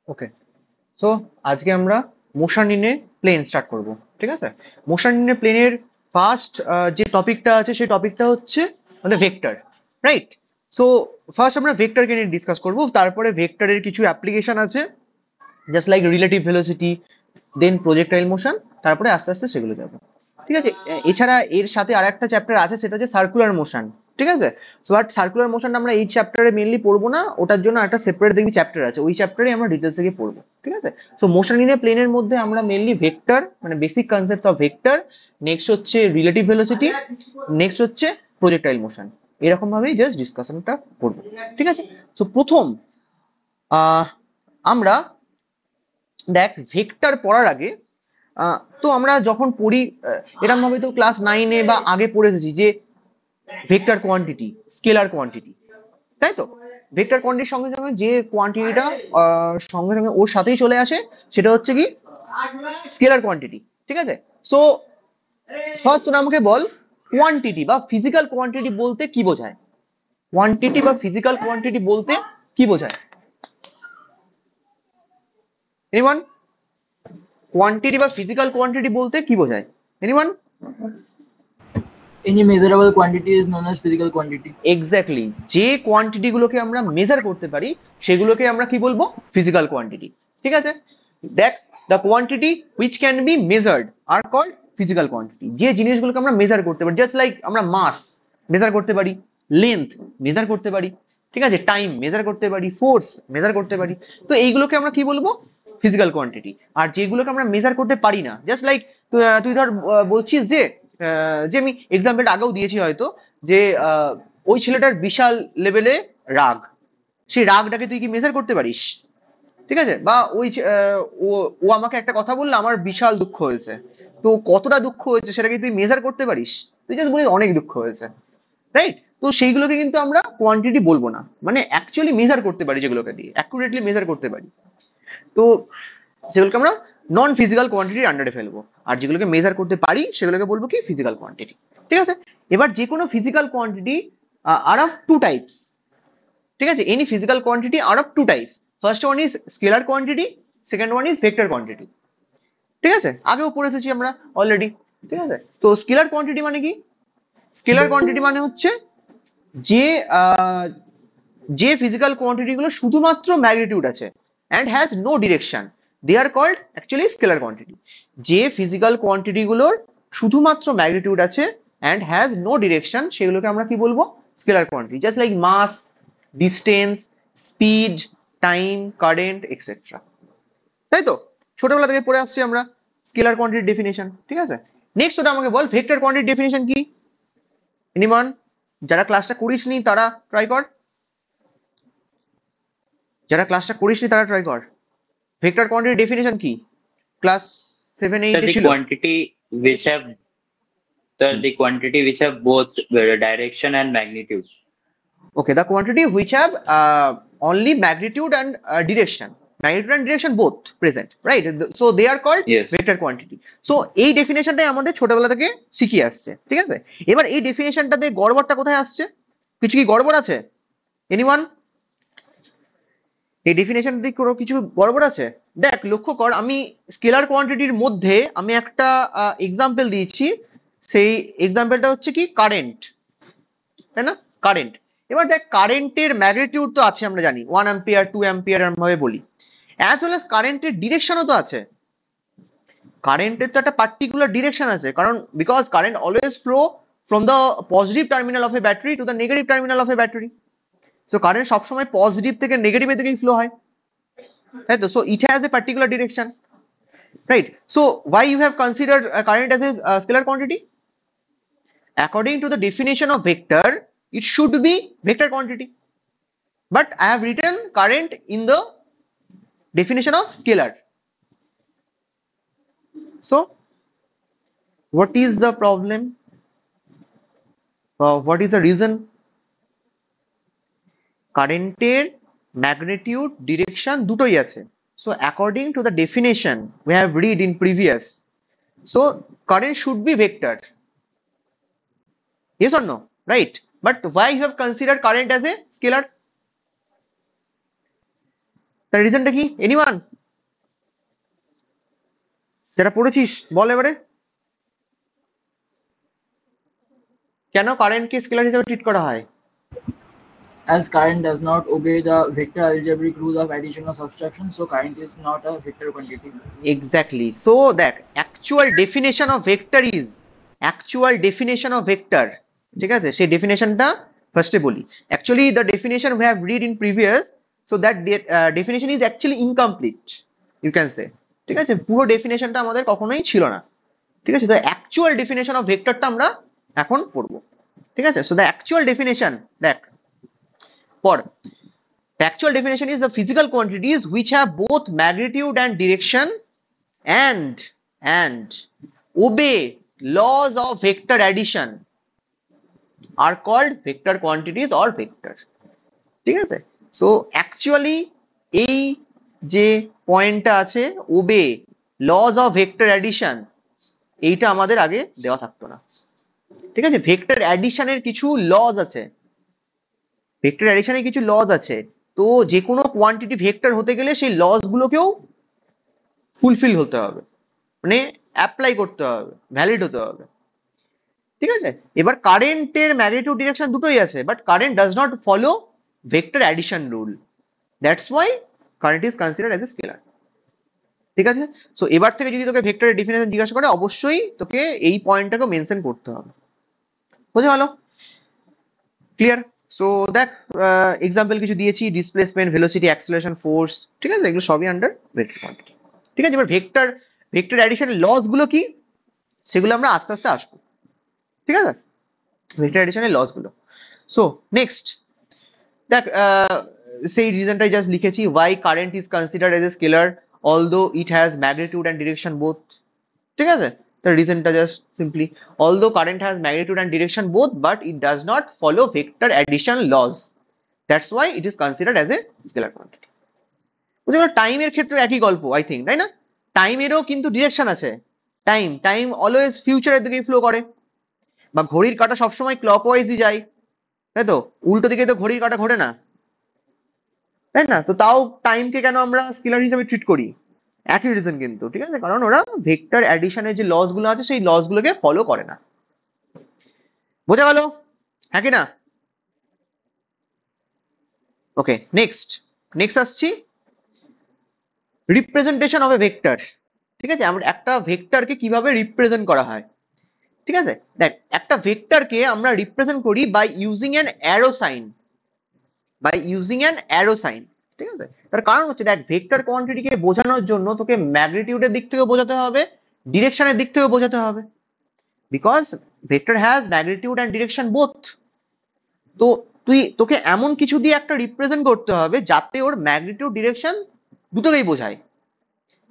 ওকে, so আজকে আমরা motion in a plane start করব। ঠিক আছে, মোশন ইন এ প্লেনের ফার্স্ট যে টপিকটা আছে সেই টপিকটা হচ্ছে আমাদের ভেক্টর, রাইট? সো ফার্স্ট আমরা ভেক্টরকে নিয়ে ডিসকাস করব, তারপরে ভেক্টরের কিছু অ্যাপ্লিকেশন আছে জাস্ট লাইক রিলেটিভ ভেলোসিটি, দেন প্রজেক্টাইল মোশন, তারপরে আস্তে আস্তে সেগুলো যাবো। ঠিক আছে, এছাড়া এর সাথে আর একটা চ্যাপ্টার আছে, সেটা হচ্ছে সার্কুলার মোশন। ঠিক আছে, সো বাট সার্কুলার মোশনটা আমরা এই চ্যাপ্টারে মেনলি পড়বো না, ওটার জন্য একটা সেপারেট দেখবি চ্যাপ্টার আছে, ওই চ্যাপ্টারে আমরা ডিটেলস থেকে পড়বো। ঠিক আছে, সো মোশন ইন এ প্লেনের মধ্যে আমরা মেনলি ভেক্টর, মানে basic concept of vector, next হচ্ছে রিলেটিভ ভেলোসিটি, নেক্সট হচ্ছে প্রজেক্টাইল মোশন, এরকম ভাবেই জাস্ট ডিসকাশনটা করবো। ঠিক আছে, সো প্রথম আহ আমরা দেখ ভেক্টর পড়ার আগে তো আমরা যখন পড়ি এরকম ভাবে তো ক্লাস 9-এ বা আগে পড়ে এসেছি যে ভেক্টর কোয়ান্টিটি, স্কেলার কোয়ান্টিটি, তাই তো? ভেক্টর কোয়ান্টিটির সঙ্গে সঙ্গে যে কোয়ান্টিটিটা সঙ্গে সঙ্গে ওর সাথেই চলে আসে সেটা হচ্ছে কি স্কেলার কোয়ান্টিটি। ঠিক আছে, সো ফার্স্ট তোরা আমাকে বল কোয়ান্টিটি বা ফিজিক্যাল কোয়ান্টিটি বলতে কি বোঝায়? কোয়ান্টিটি বা ফিজিক্যাল কোয়ান্টিটি বলতে কি বোঝায়? এনিওয়ান? কোয়ান্টিটি বা ফিজিক্যাল কোয়ান্টিটি বলতে কি বোঝায়? Anyone? Any measurable quantity is known as physical quantity. Exactly, যে কোয়ান্টিটি গুলোকে আমরা মেজার করতে পারি সেগুলোকে আমরা কি বলবো? Physical quantity. ঠিক আছে, দেখ the quantity which can be measured are called physical quantity. যে জিনিসগুলোকে আমরা মেজার করতে পারি, জাস্ট লাইক আমরা মাস মেজার করতে পারি, লেন্থ মেজার করতে পারি, ঠিক আছে, টাইম মেজার করতে পারি, ফোর্স মেজার করতে পারি, তো এইগুলোকে আমরা কি বলবো? Physical quantity. আর যেগুলোকে আমরা মেজার করতে পারি না, জাস্ট লাইক তুই ধর বলছিস যে যে আমি এক্সাম্পলটা আগেও দিয়েছি হয়তো, যে ওই ছেলেটার বিশাল লেভেলে রাগ, সেই রাগটাকে তুই কি মেজার করতে পারিস? ঠিক আছে, বা ওই ও ও আমাকে একটা কথা বললো, আমার বিশাল দুঃখ হয়েছে, তো কতটা দুঃখ হয়েছে সেটাকে তুই মেজার করতে পারিস? তুই জাস্ট বলিস অনেক দুঃখ হয়েছে, রাইট? তো সেইগুলোকে কিন্তু আমরা কোয়ান্টিটি বলবো না, মানে অ্যাকচুয়ালি মেজার করতে পারি, যেগুলোকে দিয়ে অ্যাকুরেটলি মেজার করতে পারি, তো সেগুলোকে আমরা নন ফিজিক্যাল কোয়ান্টিটির আন্ডারে ফেলবো। আর যেগুলোকে মেজার করতে পারি সেগুলোকে বলবো কি? Physical quantity. ঠিক আছে, এবার যে কোনো physical quantity are of two types. ঠিক আছে, any physical quantity are of two types. First one is scalar quantity, second one is vector quantity. ঠিক আছে, আগেও পড়ে এসেছি আমরা অলরেডি। ঠিক আছে, তো স্কেলার কোয়ান্টিটি মানে কি? স্কেলার কোয়ান্টিটি মানে হচ্ছে যে আহ, যে ফিজিক্যাল কোয়ান্টিটি গুলো শুধুমাত্র ম্যাগনিটিউড আছে and has no direction, they are called actually scalar quantity. যে ফিজিক্যাল কোয়ান্টিটি গুলোর শুধুমাত্র ম্যাগনিটিউড আছে অ্যান্ড হ্যাজ নো ডিরেকশন, সেগুলোকে আমরা কি বলবো? Scalar quantity. Just like mass, distance, speed, time, current etcetera. তাই তো? ছোটবেলা থেকে পড়ে আসছি আমরা স্কেলার কোয়ান্টিটির ডেফিনেশন। ঠিক আছে, নেক্সট ওটা আমাকে বল ভেক্টর কোয়ান্টিটির ডেফিনেশন কি? এনিওয়ান? যারা ক্লাসটা করিসনি তারা ট্রাই কর, যারা ক্লাসটা করিসনি তারা ট্রাই কর। ভেক্টর কোয়ান্টিটির ডেফিনেশন কি? ক্লাস 7-8 So এ the ছিল। quantity which have the quantity which have both direction and magnitude. Okay, the quantity which have only magnitude and direction, magnitude and direction both present, right? So they are called Yes. vector quantity. So এই ডেফিনেশনটাই আমাদের ছোটবেলা থেকে শিখিয়ে আসছে। ঠিক আছে, এবার এই ডেফিনেশনটাতে গড়বড়টা কোথায় আসছে? কিছু কি গড়বড় আছে? এনিওয়ান? এই ডেফিনেশন দিক কোনো কিছু গড়বড় আছে? দেখ লক্ষ্য কর, আমি স্কেলার কোয়ান্টিটির মধ্যে আমি একটা এক্সাম্পল দিয়েছি, সেই এক্সাম্পলটা হচ্ছে কি? কারেন্ট, তাই না? কারেন্ট। এবার দেখ কারেন্টের ম্যাগনিটিউড তো আছে, আমরা জানি 1 অ্যাম্পিয়ার 2 অ্যাম্পিয়ার এরকম ভাবে বলি, অ্যাজ ওয়েল অ্যাজ কারেন্টের ডিরেকশনও তো আছে। কারেন্টের তো একটা পার্টিকুলার ডিরেকশন আছে, কারণ because current always flow from the positive terminal of A battery to the negative terminal of A battery. তো কারেন্ট সবসময় পজিটিভ থেকে নেগেটিভের দিকেই ফ্লো হয়, তাই তো? So it has a particular direction, right? So why you have considered current as a scalar quantity? According to the definition of vector, it should be vector quantity, but I have written current in the definition of scalar. So what is the problem? What is the reason? কারেন্টের magnitude direction দুটোই আছে, so according to the definition we have read in previous, so current should be vector. Yes or no? Right, but why you have considered current as a scalar? তার রিজনটা কি? Anyone যেটা পড়েছিস বল এবারে, কেন কারেন্টকে scalar হিসেবে ট্রিট করা হয়? As current does not obey the vector algebraic rule of addition or subtraction, so current is not a vector quantity. Exactly. So দেখ, actual definition of vector is, actual definition of vector, ঠিক আছে, সেই ডেফিনেশনটা ফার্স্টে বলি। Actually the definition we have read in previous, so that definition is actually incomplete, you can say, ঠিক আছে, পুরো ডেফিনেশনটা আমাদের কখনোই ছিল না, ঠিক আছে। তো অ্যাকচুয়াল ডেফিনেশন অফ ভেক্টরটা আমরা এখন পড়বো, ঠিক আছে। সো দ্য অ্যাকচুয়াল ডেফিনেশন, দেখ পড়। The actual definition is the physical quantities which have both magnitude and direction and obey laws of vector addition are called vector quantities or vector, ঠিক আছে। So actually এই যে পয়েন্টটা আছে obey laws of vector addition, এইটা আমাদের আগে দেওয়া থাকতো না, ঠিক আছে। ভেক্টর অ্যাডিশনের কিছু লজ আছে, ভেক্টর অ্যাডিশনের কিছু লজ আছে। তো যে কোনো কোয়ান্টিটি ভেক্টর হতে গেলে সেই লজ গুলোকেও ফুলফিল হতে হবে, মানে অ্যাপ্লাই করতে হবে, ভ্যালিড হতে হবে, ঠিক আছে। এবার কারেন্টের ম্যাগনিটিউড ডিরেকশন দুটোই আছে, but current does not follow vector addition rule, that's why current is considered as a scalar, ঠিক আছে। সো এবার থেকে যদি তোকে ভেক্টরের ডেফিনেশন জিজ্ঞাসা করে, অবশ্যই তোকে এই পয়েন্টটাকে মেনশন করতে হবে, বুঝে ভালো, ক্লিয়ার। সো দেখ, এক্সাম্পল কিছু দিয়েছি, ডিসপ্লেসমেন্ট, ভেলোসিটি, অ্যাক্সেলারেশন, ফোর্স, ঠিক আছে, এগুলো সবই আন্ডার ভেক্টর কোয়ান্টিটি, ঠিক আছে। এবার ভেক্টর অ্যাডিশনের লস গুলো কি, সেগুলো আমরা আস্তে আস্তে আসবো, ঠিক আছে, ভেক্টর অ্যাডিশনের লস গুলো। সো নেক্সট দেখ, সেই রিজনটাই জাস্ট লিখেছি, why current is considered as a scalar although it has magnitude and direction both, ঠিক আছে। The reasonটা just simply, although current has magnitude and direction both, but it does not follow vector addition laws, that's why it is considered as a scalar quantity. বুঝতে পারো, টাইমের ক্ষেত্রে একই গল্প, I think, তাই না? টাইমেরও কিন্তু ডিরেকশন আছে, টাইম অলওয়েজ ফিউচারের দিকে ফ্লো করে, বা ঘড়ির কাঁটা সবসময় ক্লকওয়াইজই যায়, তাই তো, উল্টো দিকে তো ঘড়ির কাঁটা ঘোরে না, তাই না? তো তাও টাইমকে কেন আমরা স্কেলার হিসেবে ট্রিট করি? একই রিজন কিন্তু, ঠিক আছে, কারণ ওরা ভেক্টর অ্যাডিশনের যে লস গুলো আছে সেই লস গুলোকে ফলো করে না, বোঝা গেল, হ্যাঁ কি না? ওকে, নেক্সট আসছি রিপ্রেজেন্টেশন অফ এ ভেক্টর, ঠিক আছে। আমরা একটা ভেক্টরকে কিভাবে রিপ্রেজেন্ট করা হয়, ঠিক আছে। দেখ, একটা ভেক্টরকে আমরা রিপ্রেজেন্ট করি by using an arrow sign, ঠিক আছে। তার কারণ হচ্ছে, দেখ, ভেক্টর কোয়ান্টিটিকে বোঝানোর জন্য তোকে ম্যাগনিটিউডের দিক থেকে বোঝাতে হবে, ডিরেকশনের দিক থেকে বোঝাতে হবে, because vector has magnitude and direction both. তো তোকে এমন কিছু দিয়ে একটা রিপ্রেজেন্ট করতে হবে যাতে ওর ম্যাগনিটিউড ডিরেকশন দুটোকেই বোঝায়,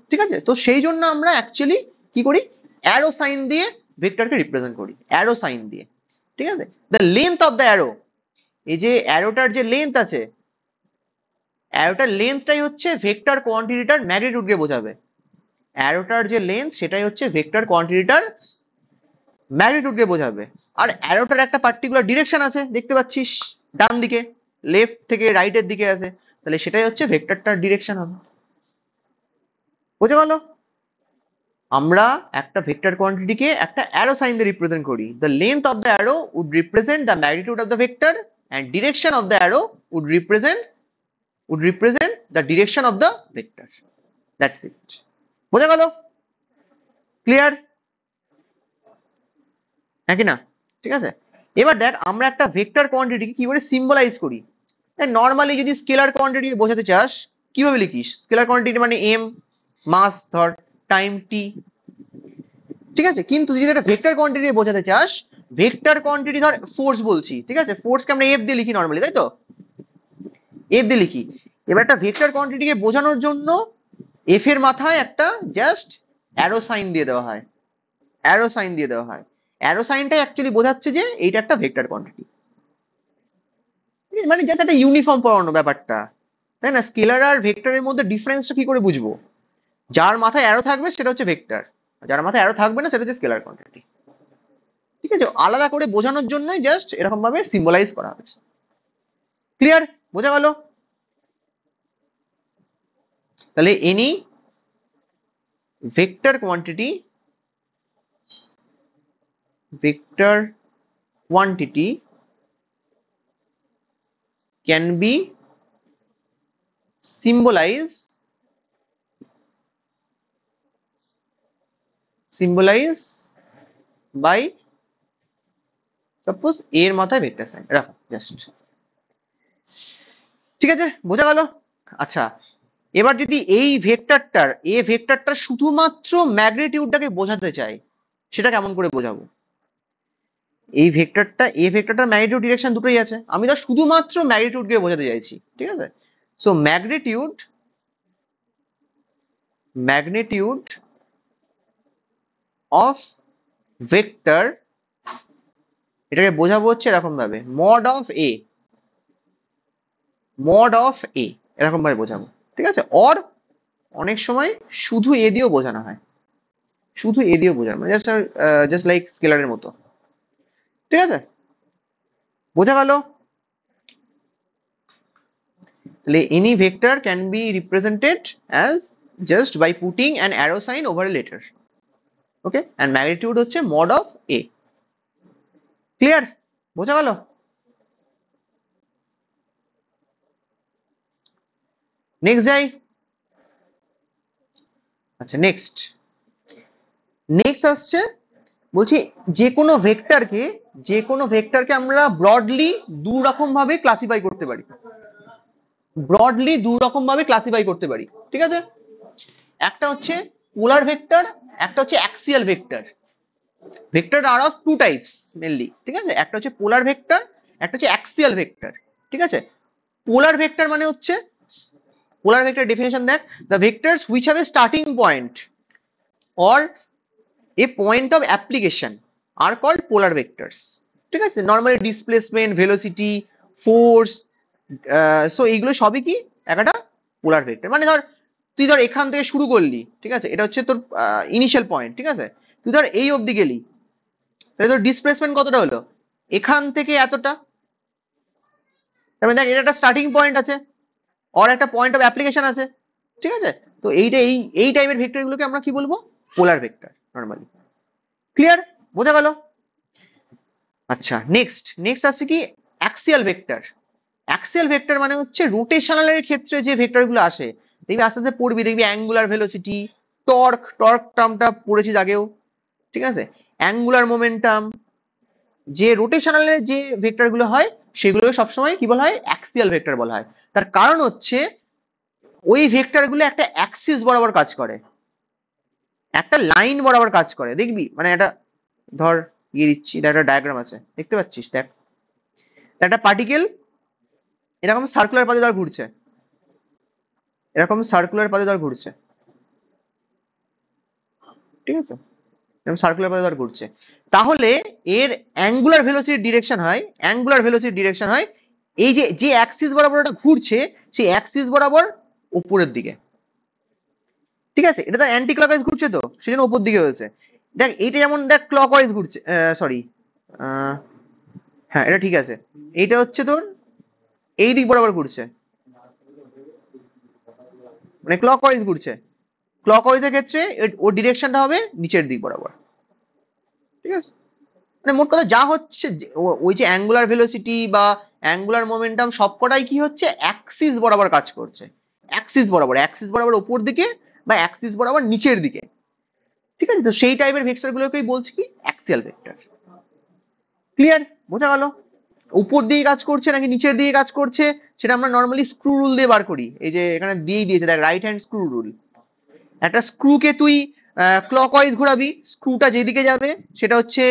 ঠিক আছে। তো সেই জন্য আমরা অ্যাকচুয়ালি কি করি, অ্যারো সাইন দিয়ে ভেক্টরকে রিপ্রেজেন্ট করি, অ্যারো সাইন দিয়ে, ঠিক আছে। The length of the arrow, এই যে অ্যারোটার যে লেন্থ আছে, অ্যারোটার লেন্থটাই হচ্ছে ভেক্টর কোয়ান্টিটিটার ম্যাগনিটিউডকে বোঝাবে, অ্যারোটার যে লেন্থ সেটাই হচ্ছে ভেক্টর কোয়ান্টিটিটার ম্যাগনিটিউডকে বোঝাবে। আর অ্যারোটার একটা পার্টিকুলার ডিরেকশন আছে, দেখতে পাচ্ছিস ডান দিকে, লেফট থেকে রাইটের দিকে আছে, তাহলে সেটাই হচ্ছে ভেক্টরটার ডিরেকশন হবে, বুঝে গেল। আমরা একটা ভেক্টর কোয়ান্টিটিকে একটা অ্যারো সাইন দিয়ে রিপ্রেজেন্ট করি, the length of the arrow would represent the magnitude of the vector and direction of the arrow would represent the direction of the vector, that's it, বোঝা গেল, ক্লিয়ার, হ্যাঁ কি না? ঠিক আছে। এবার দেখ, আমরা একটা ভেক্টর কোয়ান্টিটিকে কি করে সিম্বলাইজ করি। নর্মালি যদি স্কেলার কোয়ান্টিটি বোঝাতে চাস, কিভাবে লিখিস? স্কেলার কোয়ান্টিটি মানে এম, মাস ধর, টাইম টি, ঠিক আছে। কিন্তু যদি একটা ভেক্টর কোয়ান্টিটি বোঝাতে চাস, ভেক্টর কোয়ান্টিটি ধর ফোর্স বলছি, ঠিক আছে, ফোর্সকে আমরা এফ দিয়ে লিখি নর্মালি, তাই তো, এফ দিয়ে লিখি। এবার একটা ভেক্টর কোয়ান্টিটিকে বোঝানোর জন্য এফ এর মাথায় একটা জাস্ট অ্যারো সাইন দিয়ে দেওয়া হয়, অ্যারো সাইনটাই অ্যাকচুয়ালি বোঝাচ্ছে যে এইটা একটা ভেক্টর কোয়ান্টিটি, মানে জাস্ট একটা ইউনিফর্ম পড়ানো ব্যাপারটা, তাই না? স্কেলার আর ভেক্টরের মধ্যে ডিফারেন্সটা কি করে বুঝবো? যার মাথায় অ্যারো থাকবে সেটা হচ্ছে ভেক্টর, যার মাথায় অ্যারো থাকবে না সেটা হচ্ছে স্কেলার কোয়ান্টিটি, ঠিক আছে। আলাদা করে বোঝানোর জন্যই জাস্ট এরকম ভাবে সিম্বলাইজ করা হয়েছে, ক্লিয়ার, বোঝা গেল? তাহলে any vector quantity can be symbolized by suppose এর মাথায় ভেক্টর সাইন রাখো জাস্ট। ঠিক আছে, বোঝা গেল? আচ্ছা, এবার যদি এই ভেক্টরটার শুধুমাত্র ম্যাগনিটিউডটাকে বোঝাতে চাই, সেটা কেমন করে বোঝাবো? এই ভেক্টরটার ম্যাগনিটিউড ডিরেকশন দুটোই আছে, আমি তো শুধুমাত্র ম্যাগনিটিউডকে বোঝাতে চাইছি। ঠিক আছে, সো ম্যাগনিটিউড অফ ভেক্টর, এটাকে বোঝাবো হচ্ছে এরকম ভাবে মড অফ এ, এরকম ভাবে বোঝাবো। ঠিক আছে, অর অনেক সময় শুধু এ দিয়েও বোঝানো হয়, মানে জাস্ট লাইক স্কেলারের মতো। ঠিক আছে, বোঝা গেল? তাহলে any vector can be represented as just by putting an arrow sign over a letter. Okay, and magnitude হচ্ছে মড অফ এ। ক্লিয়ার? বোঝা গেল? নেক্সট যাই। আচ্ছা, নেক্সট আসছে, বলছি যে কোনো ভেক্টরকে আমরা ব্রডলি দু রকম ভাবে ক্লাসিফাই করতে পারি। ঠিক আছে, একটা হচ্ছে পোলার ভেক্টর, একটা হচ্ছে axial vector. Vector are of two types mainly. ঠিক আছে, একটা হচ্ছে পোলার ভেক্টর, একটা হচ্ছে অ্যাক্সিয়াল ভেক্টর। ঠিক আছে, পোলার ভেক্টর মানে হচ্ছে, পোলার ভেক্টর ডেফিনেশন দেখ, the vectors which have a starting point or a point of application are called polar vectors. ঠিক আছে, normally displacement, velocity, force, so এইগুলো সবই কি একটা পোলার ভেক্টর। মানে তুই এখান থেকে শুরু করলি, ঠিক আছে, এটা হচ্ছে তোর ইনিশিয়াল পয়েন্ট। ঠিক আছে, তুই এই অবধি গেলি, তাহলে তোর ডিসপ্লেসমেন্ট কতটা হলো, এখান থেকে এতটা। তার মানে দেখ, এটা একটা স্টার্টিং পয়েন্ট আছে, আর একটা পয়েন্ট অফ অ্যাপ্লিকেশন আছে। ঠিক আছে, তো এই টাইপের ভেক্টর গুলোকে আমরা কি বলবো? পোলার ভেক্টর নর্মালি। ক্লিয়ার? বোঝা গেল? আচ্ছা, নেক্সট আসছে কি অ্যাক্সিয়াল ভেক্টর মানে হচ্ছে রোটেশনালের ক্ষেত্রে যে ভেক্টর গুলো আসে, দেখবি আস্তে আস্তে পড়বি, দেখবি অ্যাঙ্গুলার ভেলোসিটি, টর্ক টার্মটা পড়েছিস আগেও। ঠিক আছে, অ্যাঙ্গুলার মোমেন্টাম, যে রোটেশনালের যে ভেক্টর গুলো হয় সেগুলোকে সবসময় কি বলা হয়? অ্যাক্সিয়াল ভেক্টর বলা হয়। তার কারণ হচ্ছে ওই ভেক্টর গুলো একটা অ্যাক্সিস বরাবর কাজ করে, একটা লাইন বরাবর কাজ করে। দেখবি, মানে একটা ধর দিচ্ছি, একটা ডায়াগ্রাম আছে, দেখতে পাচ্ছিস? দেখ, একটা পার্টিকেল এরকম সার্কুলার পাথে ঘুরছে, ঠিক আছে, এরকম সার্কুলার পাথে ঘুরছে। তাহলে এর অ্যাঙ্গুলার ভেলোসিটির ডিরেকশন হয় এই যে অ্যাক্সিস বরাবর এটা ঘুরছে, সেই অ্যাক্সিস বরাবর উপরের দিকে। ঠিক আছে, এটা তো অ্যান্টি ক্লকওয়াইজ ঘুরছে, তো সেজন্য উপর দিকে হয়েছে। দেখ, এইটা যেমন দেখ ক্লকওয়াইজ ঘুরছে, সরি, হ্যাঁ এটা ঠিক আছে, এইটা হচ্ছে তোর এই দিক বরাবর ঘুরছে, মানে ক্লকওয়াইজ ঘুরছে। ক্লকওয়াইজের ক্ষেত্রে ওর ডিরেকশনটা হবে নিচের দিক বরাবর। ঠিক আছে, মানে মোট কথা যা হচ্ছে, ওই যে অ্যাঙ্গুলার ভেলোসিটি বা অ্যাঙ্গুলার মোমেন্টাম সবকটাই কি হচ্ছে? অ্যাক্সিস বরাবর কাজ করছে, অ্যাক্সিস বরাবর উপর দিকে বা অ্যাক্সিস বরাবর নিচের দিকে। ঠিক আছে, তো সেই টাইপের ভেক্টর গুলোকেই বলছি কি? Axial vector. ক্লিয়ার? বোঝা গেল? উপর দিকে কাজ করছে নাকি নিচের দিকে কাজ করছে সেটা আমরা নর্মালি স্ক্রু রুল দিয়ে বার করি। এই যে এখানে দিয়েই দিয়েছে, দেখ, রাইট হ্যান্ড স্ক্রু রুল। একটা স্ক্রুকে তুই ক্লকওয়াইজ ঘোরাবি, স্ক্রুটা যেদিকে যাবে সেটা হচ্ছে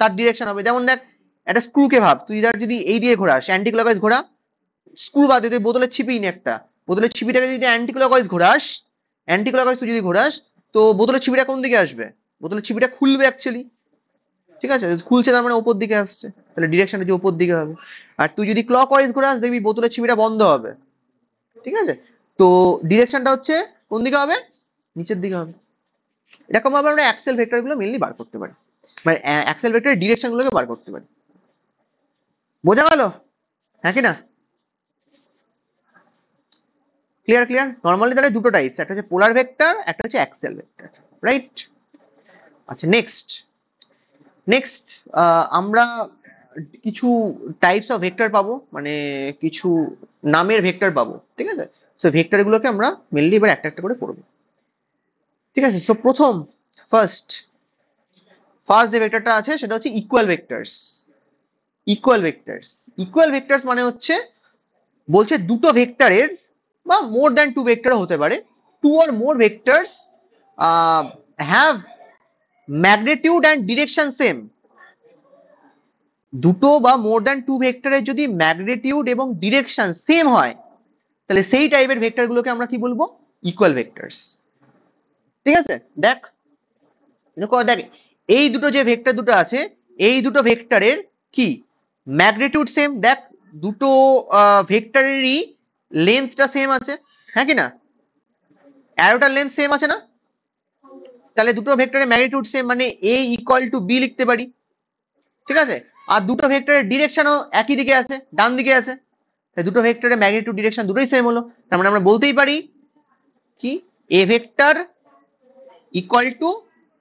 তার ডিরেকশন হবে। যেমন দেখ, একটা স্ক্রুকে ভাব, তুই যদি এই দিয়ে ঘোরাস, অ্যান্টি ক্লকওয়াইজ ঘোরা, স্ক্রু বাদে তুই বোতলের ছিপি নে, একটা বোতলের ছিপিটাকে যদি অ্যান্টি ক্লকওয়াইজ তুই যদি ঘোরাস, তো বোতলের ছিপিটা কোন দিকে আসবে? বোতলের ছিপিটা খুলবে অ্যাকচুয়ালি। ঠিক আছে, খুলছে তার মানে ওপর দিকে আসছে, তাহলে ডিরেকশনটা যে ওপর দিকে হবে। আর তুই যদি ক্লকওয়াইজ ঘোরাস, দেখবি বোতলের ছিপিটা বন্ধ হবে। ঠিক আছে, তো ডিরেকশনটা হচ্ছে কোন দিকে হবে? নিচের দিকে হবে। এরকম ভাবে আমরা অ্যাক্সেল ভেক্টর গুলো মেনলি বার করতে পারি, মানে অ্যাক্সেল ভেক্টরের ডিরেকশন গুলোকে বার করতে পারি। বোঝা গেল? হ্যাঁ কি না? Clear clear. নর্মালি তাহলে দুটো টাইপস, একটা হচ্ছে পোলার ভেক্টর, একটা হচ্ছে অ্যাক্সিয়াল ভেক্টর, রাইট? আচ্ছা নেক্সট নেক্সট আমরা কিছু টাইপস অফ ভেক্টর পাবো, মানে কিছু নামের ভেক্টর পাবো, ঠিক আছে? সো ভেক্টর গুলোকে আমরা মেনলি এবার একটা একটা করে পড়বো, ঠিক আছে? সো প্রথম ফার্স্ট যে ভেক্টরটা আছে সেটা হচ্ছে equal vectors. Equal vectors, equal vectors মানে হচ্ছে বলছে দুটো ভেক্টরের বা মোর দ্যান টু ভেক্টর হতে পারে, two or more vectors have magnitude and direction same. দুটো বা মোর দ্যান টু ভেক্টরের যদি ম্যাগনিটিউড এবং ডিরেকশন সেম হয় তাহলে সেই টাইপের ভেক্টর গুলোকে আমরা কি বলবো? ইকুয়াল ভেক্টরস, ঠিক আছে? দেখ দেখ এই দুটো যে ভেক্টর দুটো আছে, এই দুটো ভেক্টরের কি ম্যাগনিটিউড সেম। দেখ দুটো ভেক্টরেরই লেন্থটা সেম আছে, হ্যাঁ কি না? অ্যারোটার লেন্থ সেম আছে না? তাহলে দুটো ভেক্টরের ম্যাগনিটিউড সেম, মানে a ইকুয়াল টু b লিখতে পারি, ঠিক আছে? আর দুটো ভেক্টরের ডিরেকশনও একই দিকে আছে, ডান দিকে আছে, তাই দুটো ভেক্টরের ম্যাগনিটিউড ডিরেকশন দুটোই সেম হলো। তার মানে আমরা বলতেই পারি কি a vector equal to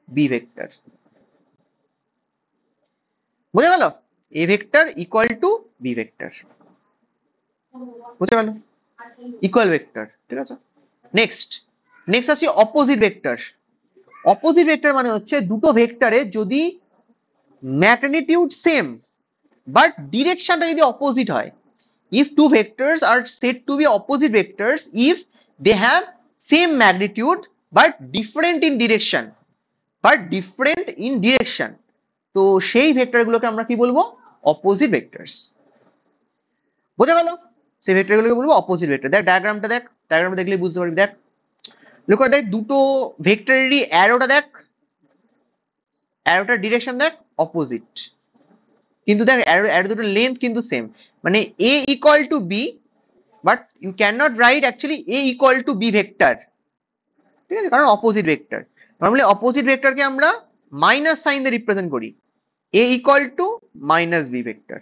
b vector. বুঝে গেল? a vector equal to b vector, বুঝে গেল? ইকুয়াল ভেক্টর, ঠিক আছে? নেক্সট নেক্সট আসি অপোজিট ভেক্টর। অপোজিট ভেক্টর মানে হচ্ছে দুটো ভেক্টরে যদি ম্যাগনিটিউড সেম বাট ডিরেকশনটা যদি অপোজিট হয়। If two vectors are said to be opposite vectors if they have same magnitude but different in direction, তো সেই ভেক্টর গুলোকে আমরা কি বলবো? Opposite vectors. বোঝা গেল? সেই ভেক্টর গুলোকে বলবো অপোজিট ভেক্টর। দেখ ডায়াগ্রামটা, দেখ ডায়াগ্রামটা দেখলেই বুঝতে পারবি। দেখ লক্ষ্য করে দেখ দুটো ভেক্টরেরই অ্যারোটা, দেখ অ্যারোটার ডিরেকশন দেখ অপোজিট, কিন্তু দেখ অ্যারো দুটো লেন্থ কিন্তু সেম, মানে a equal to b, but you can not write actually a equal to b vector, ঠিক আছে? কারণ অপোজিট ভেক্টর। নর্মালি অপোজিট ভেক্টরকে আমরা মাইনাস সাইন দিয়ে রিপ্রেজেন্ট করি, a equal to minus b vector.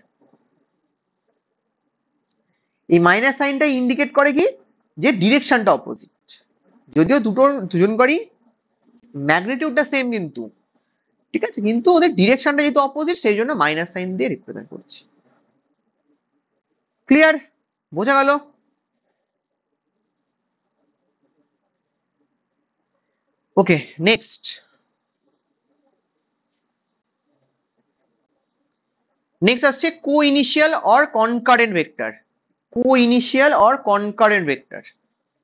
এই মাইনাস সাইনটা ইন্ডিকেট করে কি যে ডিরেকশনটা অপোজিট, যদিও দুজনকারই ম্যাগনিটিউডটা সেম কিন্তু, ঠিক আছে, কিন্তু ওদের ডিরেকশনটা যেহেতু অপোজিট সেই জন্য মাইনাস সাইন দিয়ে রিপ্রেজেন্ট করছি। ক্লিয়ার? বোঝা গেল? ওকে নেক্সট আসছে co initial or concurrent vector. Co initial or concurrent vector,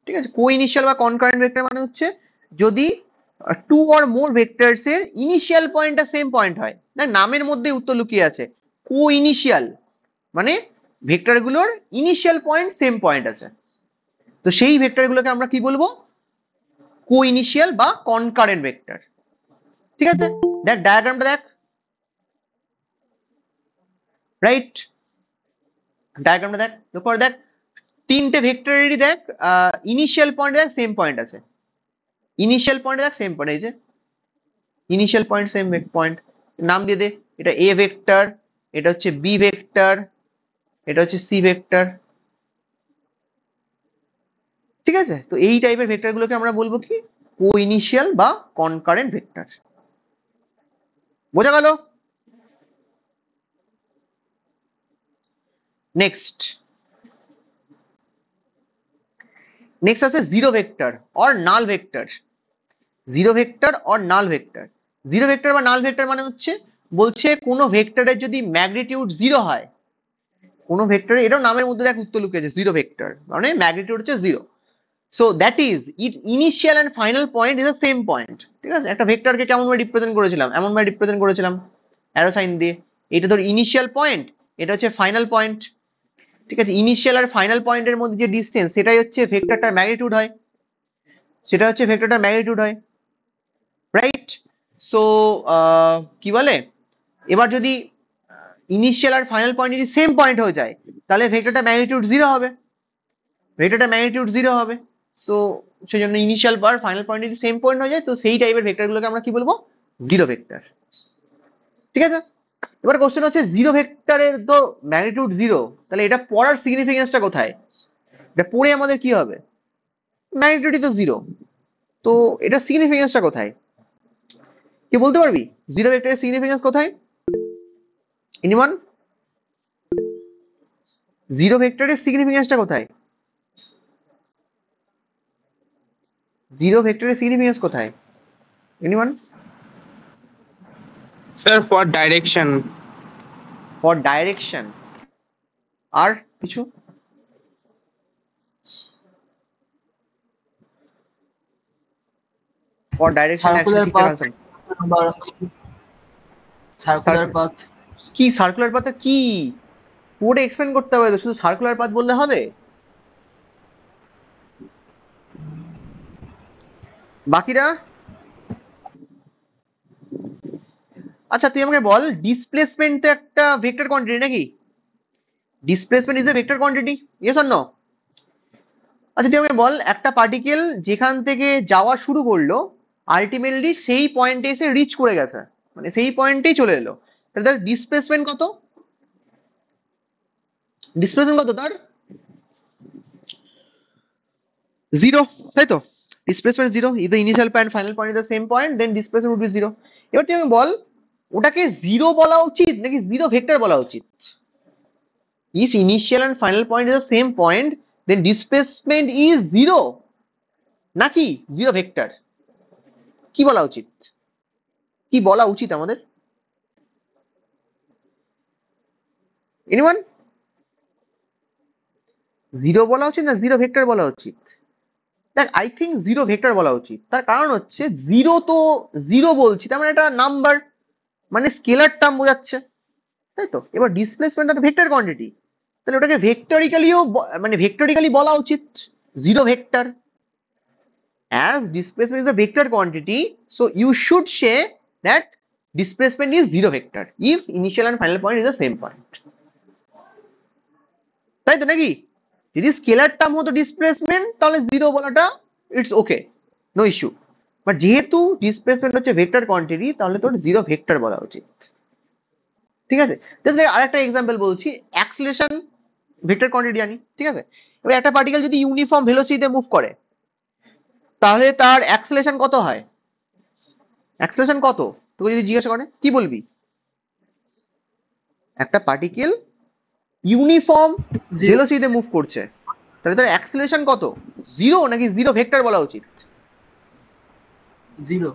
ঠিক আছে? কো ইনিশিয়াল বা কনকারেন্ট ভেক্টর মানে হচ্ছে যদি টু অর মোর ভেক্টরস এর ইনিশিয়াল পয়েন্টটা সেম পয়েন্ট হয়। না, নামের মধ্যে উত্তর লুকিয়ে আছে। কো ইনিশিয়াল মানে ভেক্টর গুলোর ইনিশিয়াল পয়েন্ট সেম পয়েন্ট আছে, তো সেই ভেক্টর গুলোকে আমরা কি বলবো? কো ইনিশিয়াল বা কনকারেন্ট ভেক্টর, ঠিক আছে? দেখ ডায়াগ্রামটা দেখ, রাইট? ডায়াগ্রামটা দেখ, লক্ষ্য করে দেখ তিনটে ভেক্টরেরই দেখ ইনিশিয়াল পয়েন্ট দেখ সেম পয়েন্ট আছে, ইনিশিয়াল পয়েন্ট দেখ সেম পয়েন্ট, এই যে ইনিশিয়াল পয়েন্ট সেম পয়েন্ট, নাম দিয়ে দে, এটা এ ভেক্টর, এটা হচ্ছে বি ভেক্টর, এটা হচ্ছে সি ভেক্টর, ঠিক আছে? তো এই টাইপের ভেক্টর গুলোকে আমরা বলবো কি? কো ইনিশিয়াল বা কনকারেন্ট ভেক্টর। বোঝা গেল? নেক্সট আছে zero vector or null vector. Zero vector or null vector, zero vector বা নাল ভেক্টর মানে হচ্ছে বলছে কোনো ভেক্টরের যদি ম্যাগনিটিউড জিরো হয়, কোনো ভেক্টরের, এটাও নামের মধ্যে দেখ উত্তর লুকিয়ে আছে, জিরো ভেক্টর মানে ম্যাগনিটিউড হচ্ছে zero, so that is it initial and final point is the same point, ঠিক আছে? একটা ভেক্টরকে কেমন ভাবে রিপ্রেজেন্ট করেছিলাম? এমন ভাবে রিপ্রেজেন্ট করেছিলাম অ্যারো সাইন দিয়ে, এটা তোর ইনিশিয়াল পয়েন্ট, এটা হচ্ছে ফাইনাল পয়েন্ট, ঠিক আছে? ইনিশিয়াল আর ফাইনাল পয়েন্টের মধ্যে যে ডিস্টেন্স সেটাই হচ্ছে ভেক্টরটার ম্যাগনিটিউড হয়, সেটা হচ্ছে ভেক্টরটার ম্যাগনিটিউড হয়, রাইট? সো কি বলে, এবার যদি ইনিশিয়াল আর ফাইনাল পয়েন্ট যদি সেম পয়েন্ট হয়ে যায় তাহলে ভেক্টরটা ম্যাগনিটিউড জিরো হবে, ভেক্টরটা ম্যাগনিটিউড জিরো হবে। সো সেই জন্য ইনিশিয়াল আর ফাইনাল পয়েন্ট যদি সেম পয়েন্ট হয়ে যায় তো সেই টাইপের ভেক্টর গুলোকে আমরা কি বলবো? জিরো ভেক্টর, ঠিক আছে? এবার কোশ্চেন হচ্ছে জিরো ভেক্টরের তো ম্যাগনিটিউড জিরো, তাহলে এটা পড়ার সিগনিফিকেন্সটা কোথায়? এটা পড়ে আমাদের কি হবে? ম্যাগনিটিউডই তো জিরো, তো এটা সিগনিফিকেন্সটা কোথায়? কি বলতে পারবি জিরো ভেক্টরের সিগনিফিকেন্স কোথায়? এনিওয়ান? জিরো ভেক্টরের সিগনিফিকেন্সটা কোথায়? জিরো ভেক্টরের সিগনিফিকেন্স কোথায়? Anyone? Sir, for direction. For direction. আর কিছু? ফর ডাইরেকশন Circular ঠিকঠাক path. আনসার। Circular path. কি সার্কুলার পাথ কি? পুরোটা এক্সপ্লেন করতে হবে তো, শুধু সার্কুলার পাথ বললে হবে? বাকিরা? আচ্ছা তুই আমাকে বল, ডিসপ্লেসমেন্ট তো একটা ভেক্টর কোয়ান্টিটি নাকি? Displacement is a vector quantity, yes or no? আচ্ছা তুই আমাকে বল, একটা পার্টিকেল যেখান থেকে যাওয়া শুরু করলো আলটিমেটলি সেই পয়েন্টে এসে রিচ করে গেছে, মানে সেই পয়েন্টেই চলে এলো, তাহলে তার ডিসপ্লেসমেন্ট কত? ডিসপ্লেসমেন্ট কত তার? জিরো, তাই তো? Displacement zero, is initial point final point is the same point, then displacement would be zero. এবার তুই আমাকে বল, ওটাকে জিরো বলা উচিত নাকি জিরো ভেক্টর বলা উচিত? If initial and final point is the same point, then displacement is zero নাকি জিরো ভেক্টর? কি বলা উচিত? কি বলা উচিত আমাদের? এনিওয়ান? জিরো বলা উচিত না জিরো ভেক্টর বলা উচিত? দেখ আই থিঙ্ক জিরো ভেক্টর বলা উচিত। তার কারণ হচ্ছে জিরো তো জিরো বলছি, তার মানে একটা নাম্বার, মানে স্কেলার টার্ম বোঝাচ্ছে, তাই তো? এবার ডিসপ্লেসমেন্ট একটা ভেক্টর কোয়ান্টিটি, তাহলে ওটাকে ভেক্টরিক্যালিও মানে ভেক্টরিক্যালি বলা উচিত zero vector. As displacement is a vector quantity, so you should say that displacement is zero vector if initial and final point is the same point, তাই তো নাকি? যদি স্কেলার টার্ম হতো ডিসপ্লেসমেন্ট তাহলে জিরো বলাটা it's okay, no issue, but যেহেতু displacement হচ্ছে vector quantity তাহলে তোর জিরো ভেক্টর বলা উচিত, ঠিক আছে? জাস্ট আরেকটা এক্সাম্পল বলছি, অ্যাক্সিলারেশন ভেক্টর কোয়ান্টিটি জানি, ঠিক আছে? এবার একটা পার্টিকেল যদি ইউনিফর্ম ভেলোসিটিতে মুভ করে তাহলে তার অ্যাক্সিলারেশন কত হয়? অ্যাক্সিলারেশন কত তোকে যদি জিজ্ঞাসা করে কি বলবি? একটা পার্টিকেল ইউনিফর্ম Zero. ভেলোসিটিতে মুভ করছে, তাহলে তার অ্যাক্সিলারেশন কত? জিরো নাকি জিরো ভেক্টর বলা উচিত? Zero.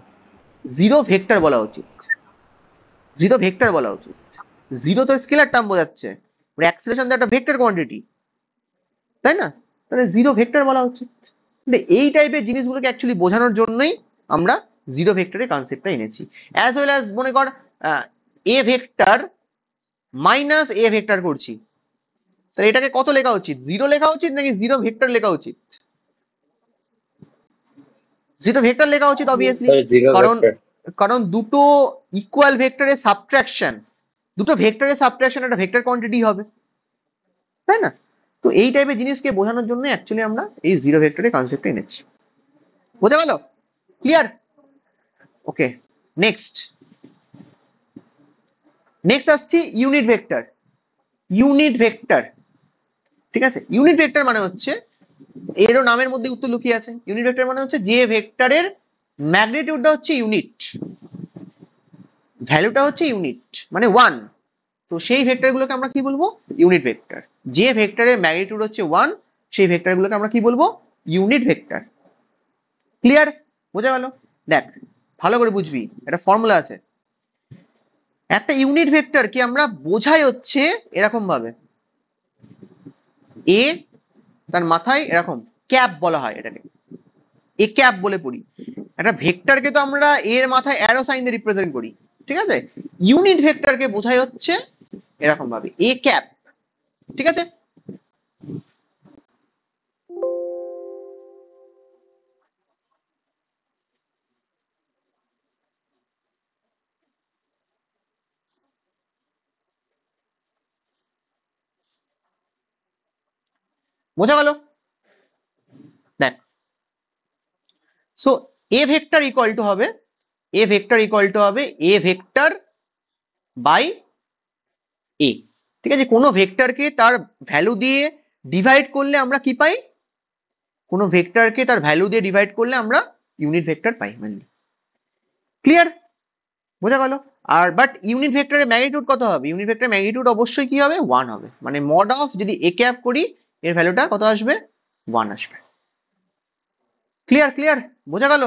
জিরো ভেক্টর বলা উচিত, জিরো ভেক্টর বলা উচিত। জিরো তো স্কেলার টার্ম বোঝাচ্ছে, অ্যাক্সিলারেশন তো একটা ভেক্টর কোয়ান্টিটি, তাই না? তাহলে জিরো ভেক্টর বলা উচিত। এই টাইপের জিনিসগুলোকে অ্যাকচুয়ালি বোঝানোর জন্যই আমরা জিরো ভেক্টরের কনসেপ্টটা এনেছি। অ্যাজ ওয়েল অ্যাজ মনে কর এ ভেক্টর মাইনাস এ ভেক্টর করছি, তাহলে এটাকে কত লেখা উচিত? জিরো লেখা উচিত নাকি জিরো ভেক্টর লেখা উচিত? জিরো ভেক্টর লেখা উচিত অবভিয়াসলি, জিরো কারণ ভেক্টর। কারণ দুটো ইকুয়াল ভেক্টরের সাবট্রাকশন, দুটো ভেক্টরের সাবট্রাকশন একটা ভেক্টর কোয়ান্টিটি হবে, তাই না? তো এই টাইপের জিনিসকে বোঝানোর জন্য অ্যাকচুয়ালি আমরা এই জিরো ভেক্টরের কনসেপ্ট এনেছি। বোঝা গেল? ক্লিয়ার? ওকে, নেক্সট আসছি ইউনিট ভেক্টর। ইউনিট ভেক্টর, ঠিক আছে? ইউনিট ভেক্টর মানে হচ্ছে, এরও নামের মধ্যে উত্তর লুকিয়ে আছে। ইউনিট ভেক্টর মানে হচ্ছে যে ভেক্টরের ম্যাগনিটিউডটা হচ্ছে ইউনিট, ভ্যালুটা হচ্ছে ইউনিট মানে ওয়ান, তো সেই ভেক্টরগুলোকে আমরা কি বলবো? Unit vector. যে ভেক্টরের ম্যাগনিটিউড হচ্ছে ওয়ান সেই ভেক্টরগুলোকে আমরা কি বলবো? Unit vector. ক্লিয়ার? বোঝা গেল? দেখ ভালো করে বুঝবি, একটা ফর্মুলা আছে। একটা ইউনিট ভেক্টর কি আমরা বোঝাই হচ্ছে এরকম ভাবে, এ তার মাথায় এরকম ক্যাপ বলা হয়, এটাকে এ ক্যাপ বলে পড়ি। একটা ভেক্টরকে তো আমরা এর মাথায় অ্যারো সাইন দিয়ে রিপ্রেজেন্ট করি, ঠিক আছে? ইউনিট ভেক্টরকে বোঝাই হচ্ছে এরকম ভাবে এ ক্যাপ, ঠিক আছে? বোঝা গেল? দেখ, so A vector equal to হবে, এ ভেক্টর ইকুয়াল টু হবে এ ভেক্টর বাই এ, ঠিক আছে? কোনো ভেক্টরকে তার ভ্যালু দিয়ে ডিভাইড করলে আমরা কি পাই? কোনো ভেক্টরকে তার ভ্যালু দিয়ে ডিভাইড করলে আমরা ইউনিট ভেক্টর পাই মেনলি। ক্লিয়ার? বোঝা গেল? আর বাট ইউনিট ভেক্টরের ম্যাগনিটিউড কত হবে? ইউনিট ভেক্টরের ম্যাগনিটিউড অবশ্যই কি হবে? 1 হবে। মানে মড অফ যদি এ ক্যাপ করি এর ভ্যালুটা কত আসবে? 1 আসবে। ক্লিয়ার? বোঝা গেল?